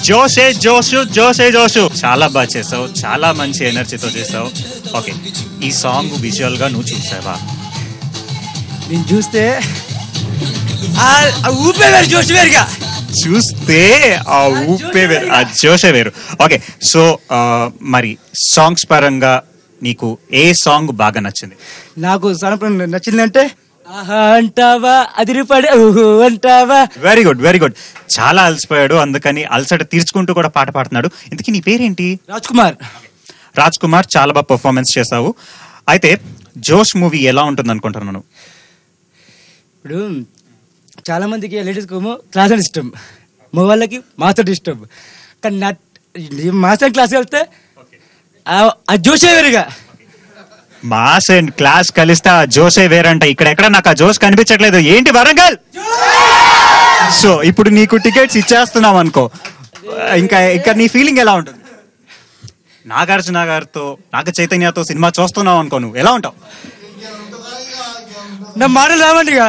జోషు చాలా బాగా చేసావు, చాలా మంచి ఎనర్జీతో చేసావు. ఓకే, ఈ సాంగ్ విజువల్ గా నువ్వు చూసావా? నేను చూస్తే ఊపే వేరు, జోష్ వేరుగా చూస్తే ఆ ఊపే వేరు, ఆ జోషే వేరు. ఓకే, సో మరి సాంగ్స్ పరంగా నీకు ఏ సాంగ్ బాగా నచ్చింది? నాకు నచ్చిందంటే అంటావా అదిరిపడే అంటావా. Very good, very good. చాలా అలసిపోయాడు, అందుకని అలసట తీర్చుకుంటూ కూడా పాట పాడుతున్నాడు. ఇంతకీ నీ పేరేంటి? రాజ్ కుమార్, చాలా బాగా పర్ఫార్మెన్స్ చేసావు. అయితే జోష్ మూవీ ఎలా ఉంటుంది అనుకుంటున్నాను? ఇప్పుడు చాలా మందికి లేడీస్ క్లాస్ అని ఇష్టం, మగవాళ్ళకి మాస్టర్ ఇష్టం. కానీ మాస్టర్ క్లాస్ వెళ్తే ఆ జోషే వేరుగా. మాస్ అండ్ క్లాస్ కలిస్తే ఆ జోషే వేరంట. ఇక్కడ నాకు ఆ జోష్ కనిపించట్లేదు. ఏంటి వరంగల్? సో ఇప్పుడు నీకు టికెట్స్ ఇచ్చేస్తున్నాం అనుకో, ఇంకా నీ ఫీలింగ్ ఎలా ఉంటుంది? నాగార్జున గారితో, నాగ చైతన్యతో సినిమా చూస్తున్నావు అనుకో, నువ్వు ఎలా ఉంటావు? నా మాటలు రావండిగా,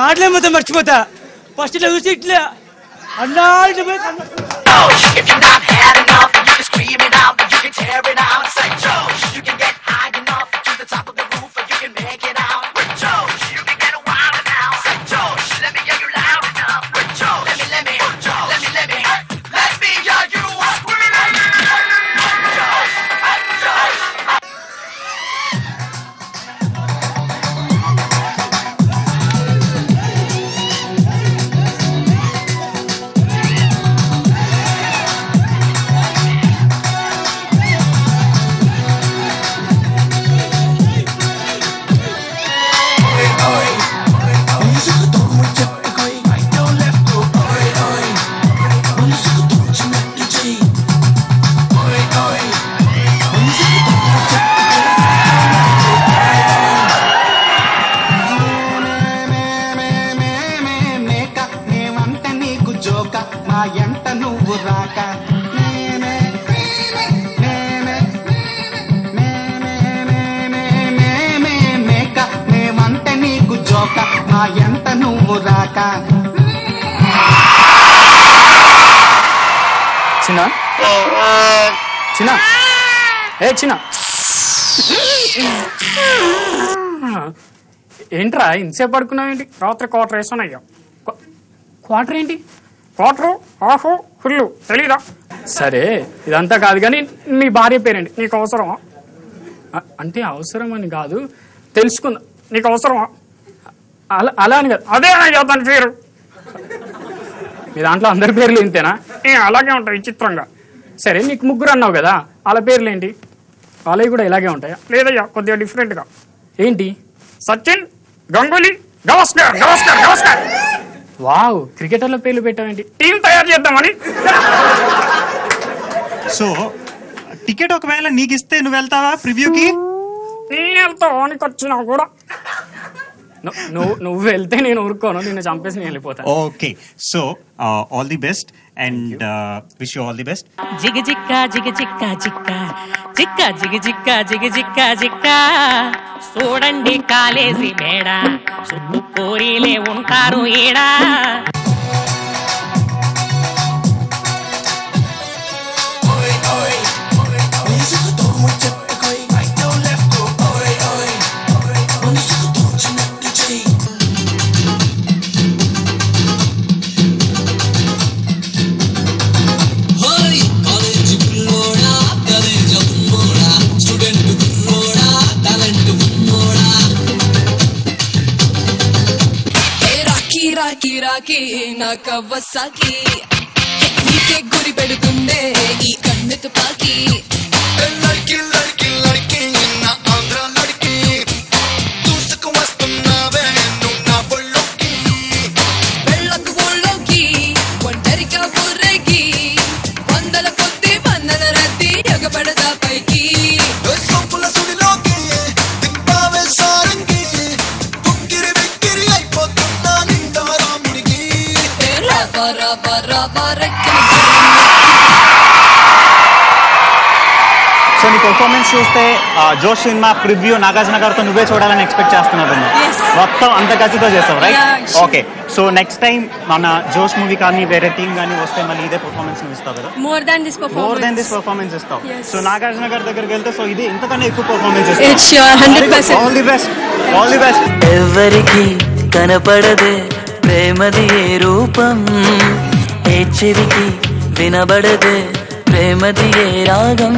మాటలే మొత్తం మర్చిపోతా. ఫస్ట్ ఇట్లా చూసి ఇట్లా అన్నా ఏంట్రా ఇంతసేపు పడుకున్నావు ఏంటి? రాత్రి క్వార్టర్ వేసాను. అయ్యా క్వార్టర్ ఏంటి? క్వార్టరు హాఫ్ ఫుల్ తెలీదా? సరే ఇదంతా కాదు కానీ నీ భార్య పేరేంటి? నీకు అవసరమా? అంటే అవసరం అని కాదు, తెలుసుకుందా. నీకు అవసరమా? అలా అని కాదు, అదే అయ్యా తన పేరు. మీ దాంట్లో అందరి పేర్లు ఇంతేనా? అలాగే ఉంటాయి విచిత్రంగా. సరే నీకు ముగ్గురు అన్నావు కదా, వాళ్ళ పేర్లు ఏంటి? వాళ్ళవి కూడా ఇలాగే ఉంటాయా? లేదయ్యా కొద్దిగా డిఫరెంట్గా. ఏంటి? సచిన్, గంగూలీ, గవాస్కర్. వావ్, క్రికెటర్ల పేర్లు పెట్టావేంటి? టీం తయారు చేద్దామని. సో టికెట్ ఒకవేళ నీకు ఇస్తే నువ్వు వెళ్తావా ప్రివ్యూకి? నేను వెళ్తావు నీకు వచ్చినా కూడా. నువ్వు వెళ్తే నేను ఊరుకోను, నిన్ను చంపేసి నేను వెళ్ళిపోతాను. Okay, so all the best and wish you all the best. జిగ జిక్క జిగ జిక్క జిక్క జిక్క జిగ జిక్క జిగ జిక్క జిక్క చూడండి కాలేజీ మేడ చుట్టూ కోరీలే ఉంటారు ఈడా. రాకి నా కవ్వసాకి నీకే గురి పెడుతుండే ఈ కన్ను తుపాకి. లడ్కి లడ్కి లడ్కి నా ఆంధ్ర లడ్కి దూసుకు వస్తున్నావే నువ్వు నా బొళ్ళోకి. వెళ్ళకు బొళ్ళోకి ఒంటరిగా ఊరేగి వందల కొద్ది వందల రద్దీ ఎగబడదా పైకి. సొంపుల సుడిలోకి దింపావే సారంగి ఉక్కిరి బిక్కిరి అయిపోతున్నా నిండా రాముడికి. రాబా రాబా రాబా రెక్కలు సో నీ పర్ఫార్మెన్స్ చూస్తే జోష్ సినిమా ప్రివ్యూ నాగార్జున గారితో నువ్వే చూడాలని ఎక్స్పెక్ట్ చేస్తున్నావు. మొత్తం అంత ఖచ్చితంగా చేస్తావు, right? Okay, so next time మన జోష్ మూవీ కానీ వేరే టీమ్ కానీ వస్తే మళ్ళీ ఇదే పర్ఫార్మెన్స్ నువ్వు ఇస్తావు కదా? మోర్ దాన్ దిస్ పర్ఫార్మెన్స్ ఇస్తావు. సో నాగార్జున గారి దగ్గరికి వెళ్తే సో ఇది ఇంతకన్నా ఎక్కువ పర్ఫార్మెన్స్ ఇస్తావు. It's sure 100%. All the best, all the best. ఎవరికి కనపడదే ప్రేమది ఏ రూపం, ఏ చెవికి వినబడదే ప్రేమది ఏ రాగం.